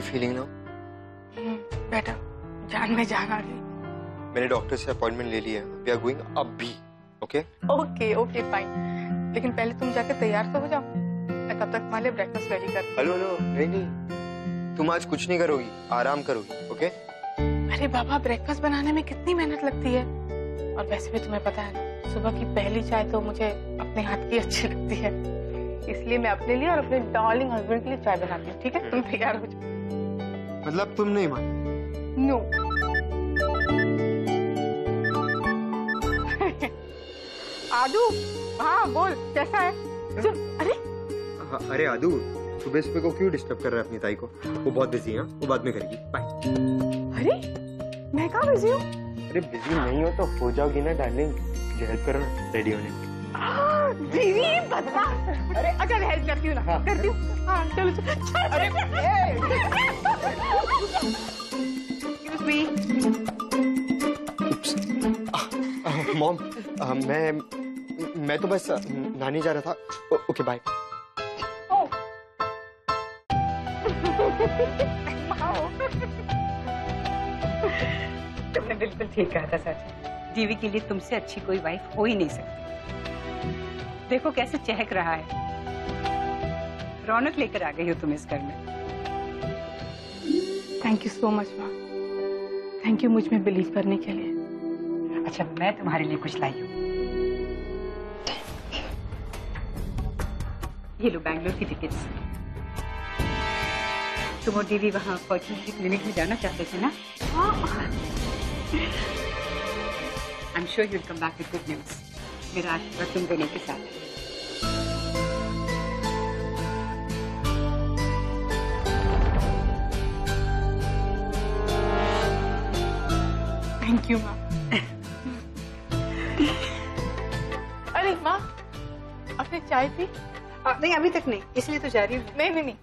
feeling now? Better, जान में जान आ गई। मैंने डॉक्टर से अपॉइंटमेंट ले लिया है। We are going अभी, okay? Okay fine. लेकिन पहले तुम जाके तैयार तो हो जाओ। मैं तब तक तुम्हारे लिए ब्रेकफास्ट रेडी करती हूँ। हेलो नहीं, तुम आज कुछ नहीं करोगी, आराम करोगी, ओके? अरे बाबा, ब्रेकफास्ट बनाने में कितनी मेहनत लगती है। और वैसे भी तुम्हें पता है ना, सुबह की पहली चाय तो मुझे अपने हाथ की अच्छी लगती है। इसलिए मैं अपने लिए और अपने डार्लिंग हस्बैंड के लिए चाय बनाती हूँ, ठीक है? तुम तैयार हो जाओ। मतलब तुम नहीं मान? नो। आदू, हाँ बोल, कैसा है? अरे आदू, सुबह को क्यों डिस्टर्ब कर रहा है अपनी ताई को? वो बहुत बिजी है, वो बाद में करेगी। बाय। अरे मैं कहाँ बिजी हूँ? अरे बिजी नहीं हो तो हो जाओगी ना डार्लिंग। मुझे हेल्प करो ना रेडी होने में। दीदी बदमाश। अरे अच्छा हेल्प करती हूँ ना। हाँ। करती हूँ। हाँ चलो। अरे मॉम, मैं तो बस नानी जा रहा था। Okay bye. तुमने बिल्कुल ठीक कहा था सच। जीवी के लिए तुमसे अच्छी कोई वाइफ हो ही नहीं सकती। देखो कैसे चहक रहा है। रौनक लेकर आ गई हो तुम इस घर में। थैंक यू सो मच माँ। थैंक यू मुझ में बिलीव करने के लिए। अच्छा मैं तुम्हारे लिए कुछ लाई हूँ। ये लो बैंगलोर की टिकट्स। तुम और दीदी वहाँ फर्टिलिटी क्लिनिक में जाना चाहते थे ना? I'm sure you'll come back with good news. मेरा आशीर्वाद तुम दोनों के साथ है। थैंक यू माँ। अरे माँ, आपने चाय पी? नहीं अभी तक नहीं, इसलिए तो जा रही हूँ। नहीं,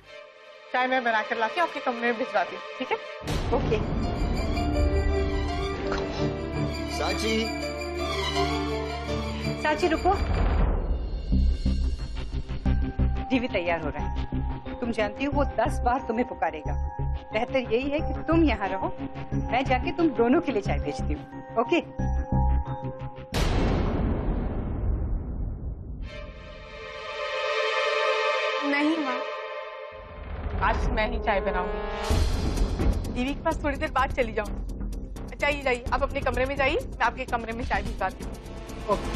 चाय मैं बना कर लाती हूँ, आपके कमरे में भिजवाती हूँ, ठीक है? ओके। साची रुको। जीवी तैयार हो रहा है। तुम जानती हो वो 10 बार तुम्हें पुकारेगा। बेहतर यही है कि तुम यहाँ रहो, मैं जाके तुम दोनों के लिए चाय भेजती हूँ। ओके? नहीं माँ, आज मैं ही चाय बनाऊंगी। दीदी के पास थोड़ी देर बाद चली जाऊंगी। जाइए, आप अपने कमरे में जाइए, मैं आपके कमरे में चाय भिजवाती हूँ। ओके।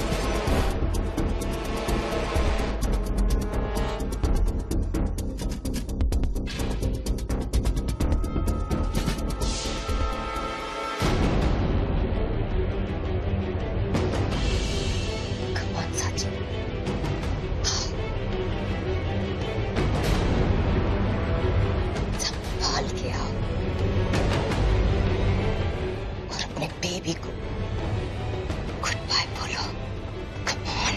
बेबी को गुड बाय बोलो। Come on.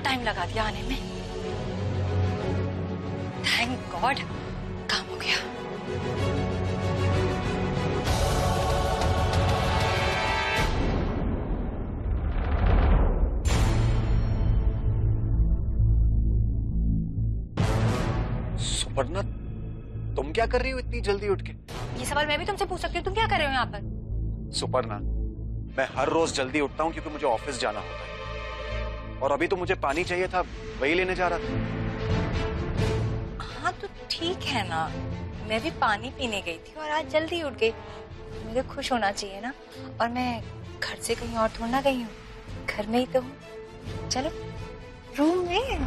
टाइम लगा दिया आने में। थैंक गॉड काम हो गया। सुपर्णा, तुम क्या कर रही हो इतनी जल्दी उठ के? ये सवाल मैं भी तुमसे पूछ सकती हूँ, तुम क्या कर रहे हो यहाँ पर? सुपर्णा, मैं हर रोज जल्दी उठता हूँ क्योंकि मुझे ऑफिस जाना होता है। और अभी तो मुझे पानी चाहिए था, वही लेने जा रहा था। हाँ तो ठीक है ना, मैं भी पानी पीने गई थी और आज जल्दी उठ गई। मुझे खुश होना चाहिए ना। और मैं घर से कहीं और थोड़ा ना गई हूँ, घर में ही तो हूँ। चलो रूम में।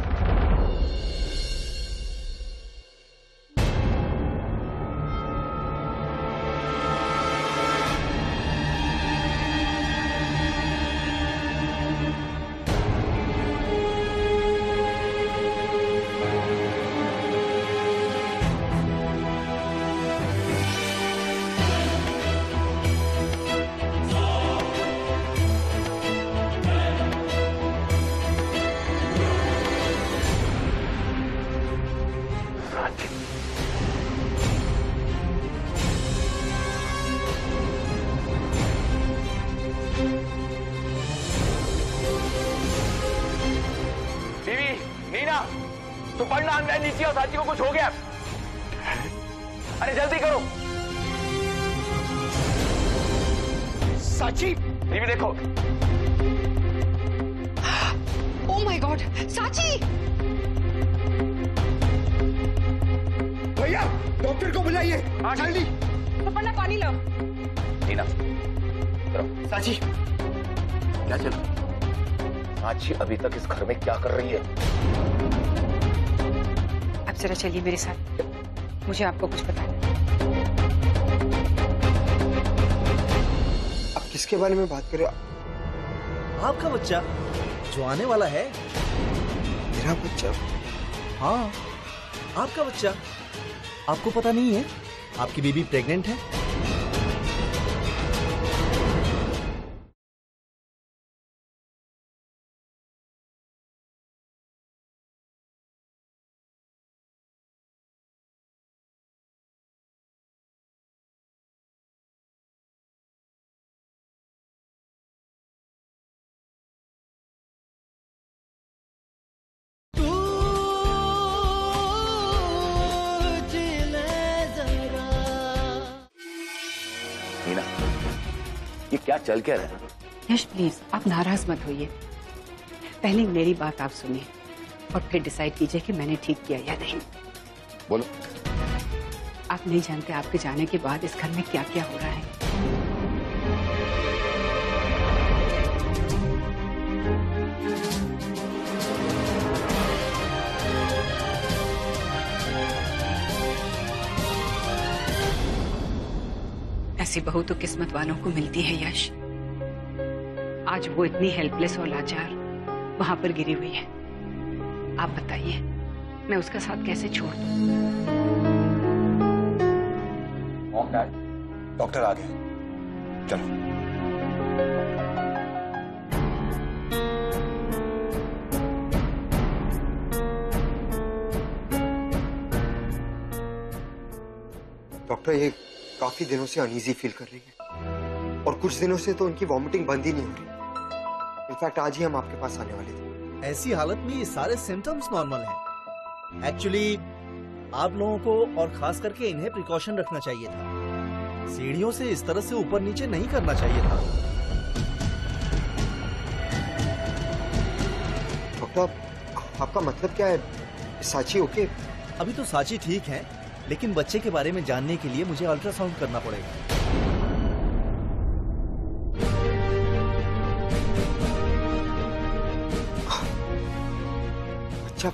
तो पढ़ना ऑनलाइन नीचे और साची को कुछ हो गया। अरे जल्दी करो। साची टीवी देखो। ओह माय गॉड, साची! भैया डॉक्टर को बुलाइए जल्दी। सुपर्णा पानी लो। नीना साची क्या चल? साची अभी तक इस घर में क्या कर रही है? अब जरा चलिए मेरे साथ, मुझे आपको कुछ बताना है। आप किसके बारे में बात कर रहे हो? आपका बच्चा जो आने वाला है। मेरा बच्चा? हाँ, आपका बच्चा। आपको पता नहीं है आपकी बेबी प्रेग्नेंट है? नीना ये क्या चल क्या रहा है? यश प्लीज आप नाराज मत होइए, पहले मेरी बात आप सुनिए और फिर डिसाइड कीजिए कि मैंने ठीक किया या नहीं। बोलो। आप नहीं जानते आपके जाने के बाद इस घर में क्या क्या हो रहा है। ऐसी बहू तो किस्मत वालों को मिलती है यश। आज वो इतनी हेल्पलेस और लाचार वहां पर गिरी हुई है। आप बताइए मैं उसका साथ कैसे छोड़ दूं? डॉक्टर आ गए, चलो। डॉक्टर ये काफी दिनों से अनईजी फील कर रही है और कुछ दिनों से तो उनकी वॉमिटिंग बंद ही नहीं हो रही। इनफैक्ट आज ही हम आपके पास आने वाले थे। ऐसी हालत में ये सारे सिम्टम्स नॉर्मल हैं। एक्चुअली आप लोगों को और खास करके इन्हें प्रिकॉशन रखना चाहिए था। सीढ़ियों से इस तरह से ऊपर नीचे नहीं करना चाहिए था। डॉक्टर आपका मतलब क्या है? साची ओके? अभी तो साची ठीक है, लेकिन बच्चे के बारे में जानने के लिए मुझे अल्ट्रासाउंड करना पड़ेगा। अच्छा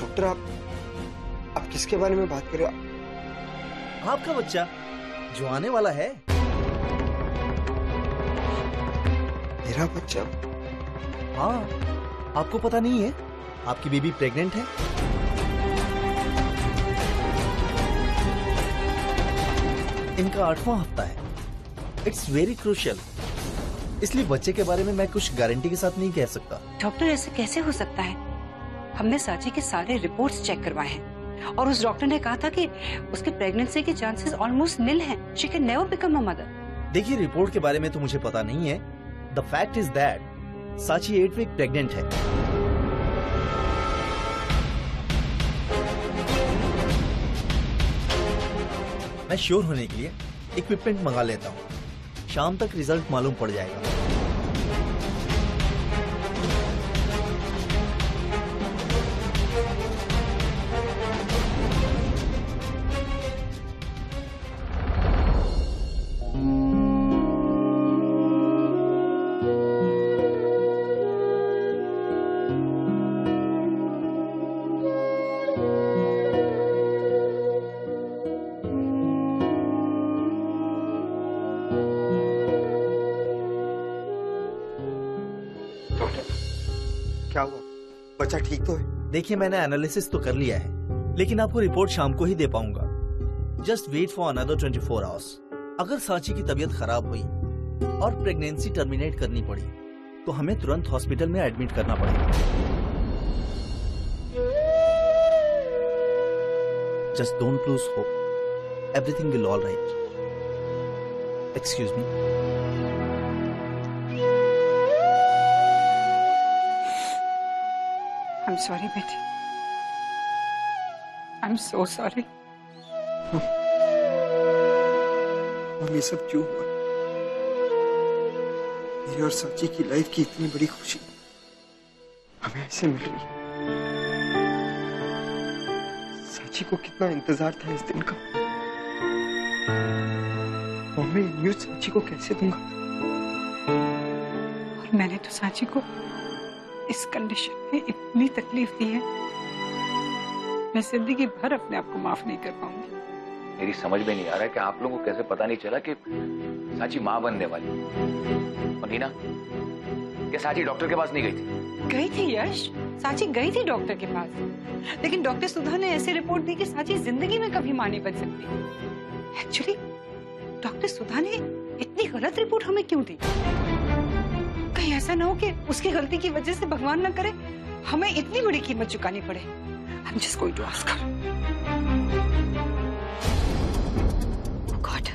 डॉक्टर आप किसके बारे में बात कर रहे हो? आपका बच्चा जो आने वाला है। मेरा बच्चा? हाँ, आपको पता नहीं है आपकी बेबी प्रेग्नेंट है? इनका 8वां हफ्ता है। इट्स वेरी क्रूशियल, इसलिए बच्चे के बारे में मैं कुछ गारंटी के साथ नहीं कह सकता। डॉक्टर ऐसे कैसे हो सकता है? हमने साची के सारे रिपोर्ट्स चेक करवाए हैं और उस डॉक्टर ने कहा था कि उसके प्रेगनेंसी के चांसेस ऑलमोस्ट निल हैं। She can never become a mother. देखिए रिपोर्ट के बारे में तो मुझे पता नहीं है। द फैक्ट इज दैट साची 8 वीक प्रेग्नेंट है। मैं श्योर होने के लिए इक्विपमेंट मंगा लेता हूँ। शाम तक रिजल्ट मालूम पड़ जाएगा। क्या हुआ? बच्चा ठीक तो है? देखिए मैंने एनालिसिस तो कर लिया है, लेकिन आपको रिपोर्ट शाम को ही दे पाऊंगा। Just wait for another 24 hours. अगर सांची की तबीयत खराब हुई और प्रेगनेंसी टर्मिनेट करनी पड़ी तो हमें तुरंत हॉस्पिटल में एडमिट करना पड़ेगा। Just don't lose hope, everything will all right. Excuse me. I'm sorry बेटी, आई एम सो सॉरी। ये सब क्यों हुआ? मेरी और सांची की लाइफ की इतनी बड़ी खुशी हमें ऐसे मिल रही है। सांची को कितना इंतजार था इस दिन का। और मैं ये न्यूज़ सांची को कैसे दूंगा? और मैंने तो सांची को इस कंडीशन में इतनी तकलीफ दी है, मैं जिंदगी भर अपने आप को माफ नहीं कर पाऊंगी। मेरी समझ में नहीं आ रहा है कि आप लोगों को कैसे पता नहीं चला कि सांची माँ बनने वाली। और नीना, क्या सांची डॉक्टर के पास नहीं गई थी? गई थी यश, सांची गई थी डॉक्टर के पास, लेकिन डॉक्टर सुधा ने ऐसे रिपोर्ट दी कि सांची जिंदगी में कभी मां नहीं बन सकती। एक्चुअली डॉक्टर सुधा ने इतनी गलत रिपोर्ट हमें क्यों दी? कहीं ऐसा ना हो कि उसकी गलती की वजह से भगवान न करे हमें इतनी बड़ी कीमत चुकानी पड़े। I'm just going to ask her. God,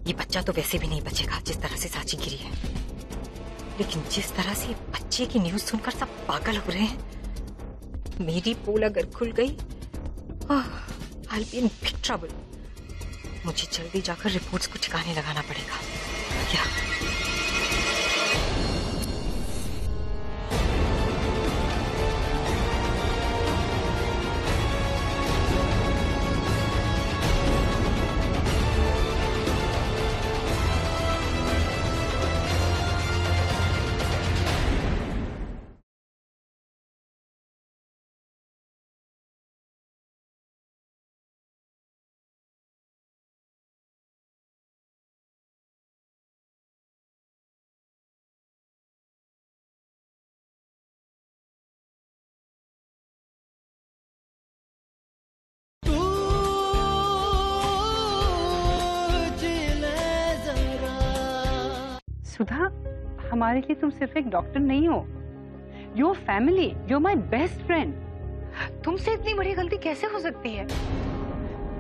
ये बच्चा तो वैसे भी नहीं बचेगा जिस तरह से सांची गिरी है, लेकिन जिस तरह से बच्चे की न्यूज सुनकर सब पागल हो रहे हैं, मेरी पोल अगर खुल गई, I'll be in big trouble. मुझे जल्दी जाकर रिपोर्ट्स को ठिकाने लगाना पड़ेगा। क्या? सुधा, हमारे लिए तुम सिर्फ एक डॉक्टर नहीं हो, your family, your my best friend. तुमसे इतनी बड़ी गलती कैसे हो सकती है?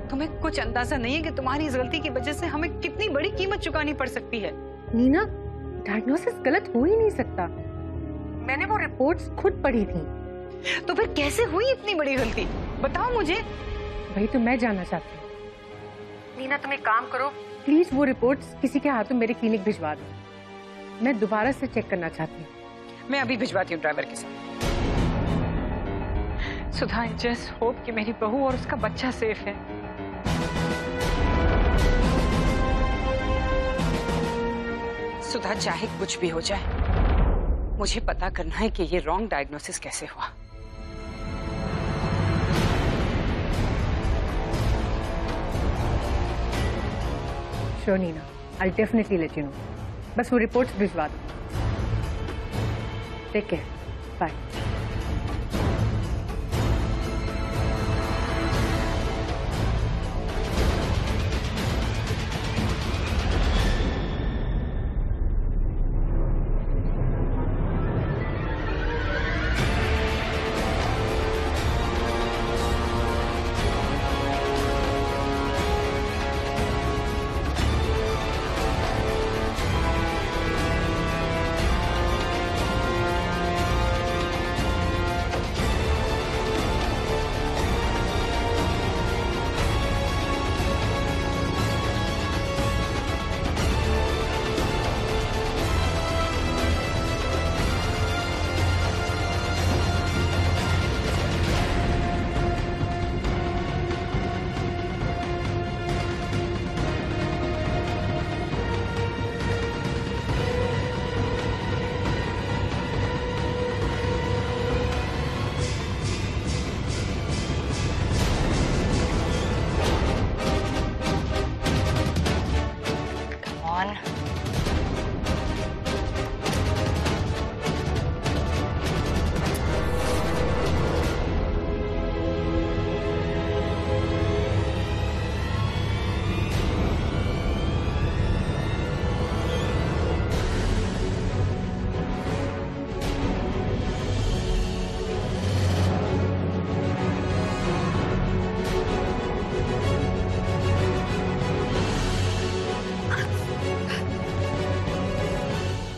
तुम्हें कुछ अंदाजा नहीं है कि तुम्हारी इस गलती की वजह से हमें कितनी बड़ी कीमत चुकानी पड़ सकती है। नीना, डायग्नोसिस गलत हो ही नहीं सकता। मैंने वो रिपोर्ट्स खुद पढ़ी थी। तो फिर कैसे हुई इतनी बड़ी गलती? बताओ मुझे। वही तो मैं जानना चाहती हूँ। नीना, तुम एक काम करो, प्लीज वो रिपोर्ट्स किसी के हाथों मेरे क्लिनिक भिजवा दो। मैं दोबारा से चेक करना चाहती हूँ। मैं अभी भिजवाती हूँ ड्राइवर के साथ। सुधा, आई जस्ट होप कि मेरी बहू और उसका बच्चा सेफ है। सुधा, चाहे कुछ भी हो जाए, मुझे पता करना है कि ये रॉन्ग डायग्नोसिस कैसे हुआ। Sure Neena, I definitely let you know. बस वो रिपोर्ट्स भिजवा दो। Take care, bye.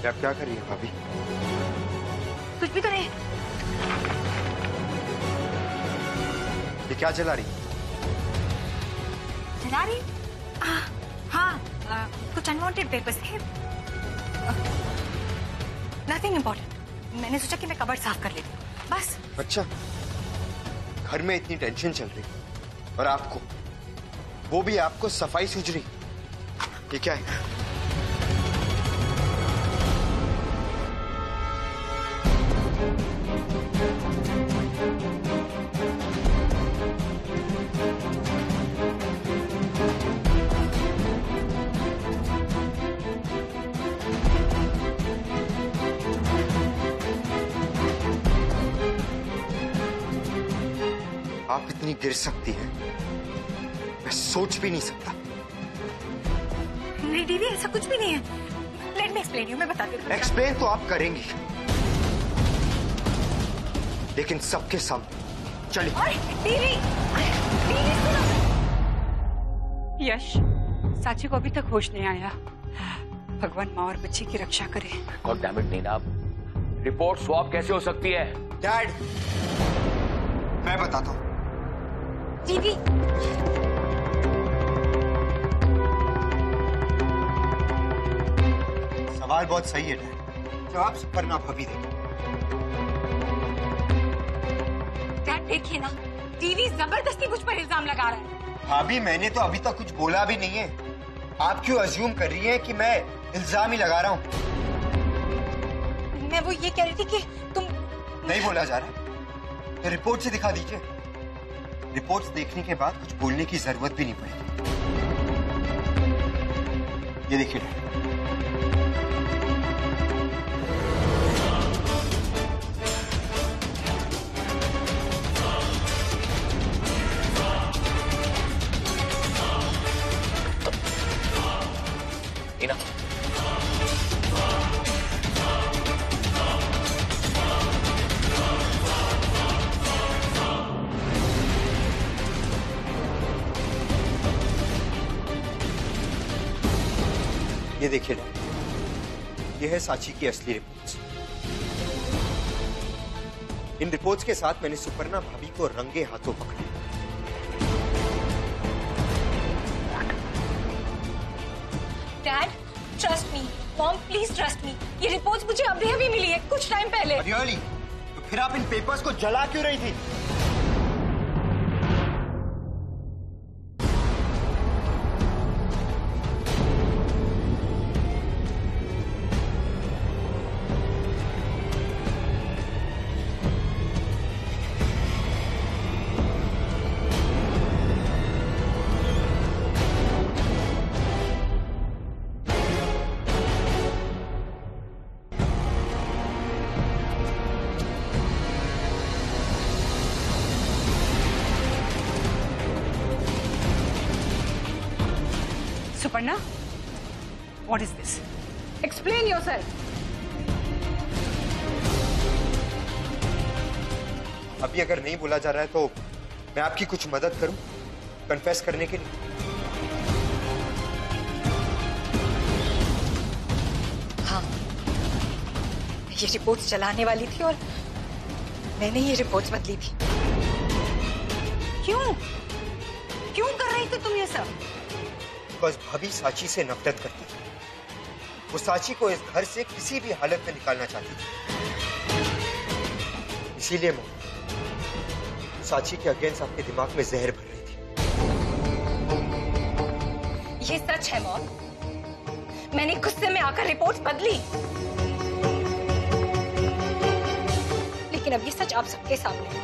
आप क्या कर रही है भाभी? कुछ भी तो नहीं। ये क्या जला रही? जला रही? हाँ, कुछ अनवांटेड पेपर्स थे। Nothing important. मैंने सोचा कि मैं कबर्ड साफ कर लेती हूँ, बस। अच्छा, घर में इतनी टेंशन चल रही और आपको, वो भी आपको सफाई सूझ रही, ये क्या है? आप इतनी गिर सकती हैं, मैं सोच भी नहीं सकता। नहीं दीदी, ऐसा कुछ भी नहीं है। लेट मी एक्सप्लेन यू, मैं बताती हूँ। एक्सप्लेन तो आप करेंगी, लेकिन सबके सामने। चलिए। दीदी, दीदी सुनो। यश, साची को अभी तक होश नहीं आया। भगवान माँ और बच्ची की रक्षा करे। God damn it Neena, report swap कैसे हो सकती है? डैड, मैं बताता हूँ। दीदी, सवाल बहुत सही है डैड, जवाब सुपर्णा भाभी देगी। डैड देखिए ना, दीदी जबरदस्ती मुझ पर इल्जाम लगा रहा है। भाभी, मैंने तो अभी तक कुछ बोला भी नहीं है। आप क्यों अज्यूम कर रही हैं कि मैं इल्जाम ही लगा रहा हूँ? मैं वो ये कह रही थी कि तुम। नहीं बोला जा रहा तो रिपोर्ट से दिखा दीजिए। रिपोर्ट्स देखने के बाद कुछ बोलने की जरूरत भी नहीं पड़ेगी। ये देखिए डैड, नीना, ये देखिए डैड, ये है साची की असली रिपोर्ट्स। इन रिपोर्ट्स के साथ मैंने सुपर्णा भाभी को रंगे हाथों पकड़ा। Dad, trust me. Mom, please trust me. ये रिपोर्ट्स मुझे अभी अभी मिली है, कुछ टाइम पहले। रियली? तो फिर आप इन पेपर्स को जला क्यों रही थी? Suparna, what is this? Explain yourself. अभी अगर नहीं बोला जा रहा है तो मैं आपकी कुछ मदद करूं कन्फेस करने के लिए? हाँ, ये रिपोर्ट्स चलाने वाली थी और मैंने ये रिपोर्ट्स बदली थी। क्यों? क्यों कर रही थी तुम ये सब? बिकॉज भाभी साची से नफरत करती थी। वो साची को इस घर से किसी भी हालत में निकालना चाहती थी। इसीलिए मैं साची के अगेंस्ट आपके दिमाग में जहर भर रही थी। ये सच है मॉम, मैंने गुस्से में आकर रिपोर्ट्स बदली, लेकिन अब ये सच आप सबके सामने है।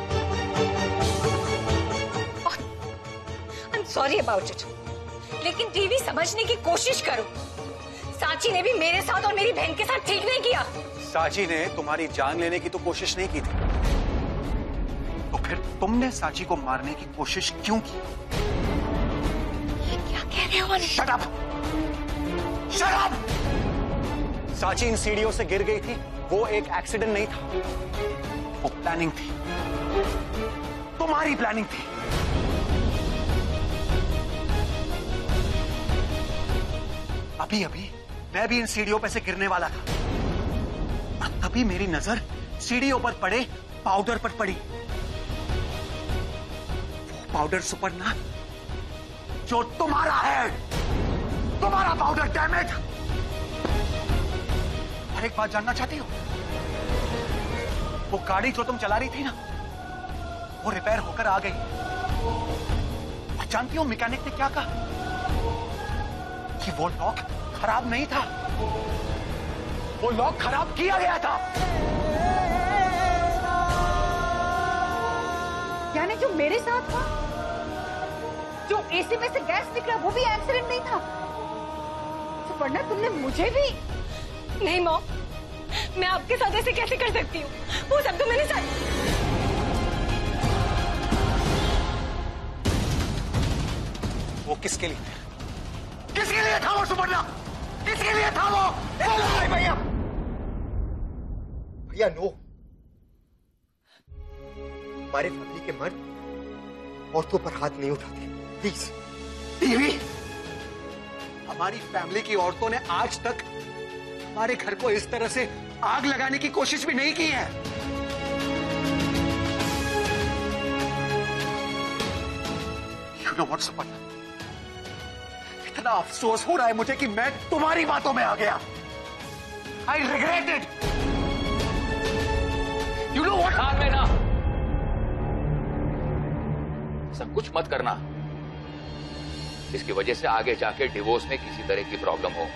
I am sorry about it, लेकिन टीवी समझने की कोशिश करो। साची ने भी मेरे साथ और मेरी बहन के साथ ठीक नहीं किया। साची ने तुम्हारी जान लेने की तो कोशिश नहीं की थी, तो फिर तुमने साची को मारने की कोशिश क्यों की? ये क्या कह रहे हो? Shut up! Shut up! साची इन सीढ़ियों से गिर गई थी, वो एक एक्सीडेंट नहीं था, वो प्लानिंग थी, तुम्हारी प्लानिंग थी। अभी अभी मैं भी इन सीढ़ियों पे से गिरने वाला था और तभी मेरी नजर सीढ़ियों पर पड़े पाउडर पर पड़ी। वो पाउडर सुपर्णा, जो तुम्हारा है, तुम्हारा पाउडर डैमेज। और एक बात जानना चाहती हो, वो गाड़ी जो तुम चला रही थी ना, वो रिपेयर होकर आ गई। और जानती हो मैकेनिक ने क्या कहा? कि वो लॉक खराब नहीं था, वो लॉक खराब किया गया था। यानी जो मेरे साथ था, जो एसी में से गैस निकला, वो भी एक्सीडेंट नहीं था। सुपर्णा, तुमने मुझे भी। नहीं मॉम, मैं आपके साथ ऐसे कैसे कर सकती हूँ? वो सब तो मैंने वो किसके लिए था वो सुपर्णा? किसके लिए था वो? भैया भैया नो, हमारे फैमिली के मर्द औरतों पर हाथ नहीं उठाते, प्लीज। टीवी, हमारी फैमिली की औरतों ने आज तक हमारे घर को इस तरह से आग लगाने की कोशिश भी नहीं की है। You know what, सुपर्णा, इतना अफसोस हो रहा है मुझे कि मैं तुम्हारी बातों में आ गया। I regret it. You know what? ध्यान में ना, सब कुछ मत करना, इसकी वजह से आगे जाके डिवोर्स में किसी तरह की प्रॉब्लम हो।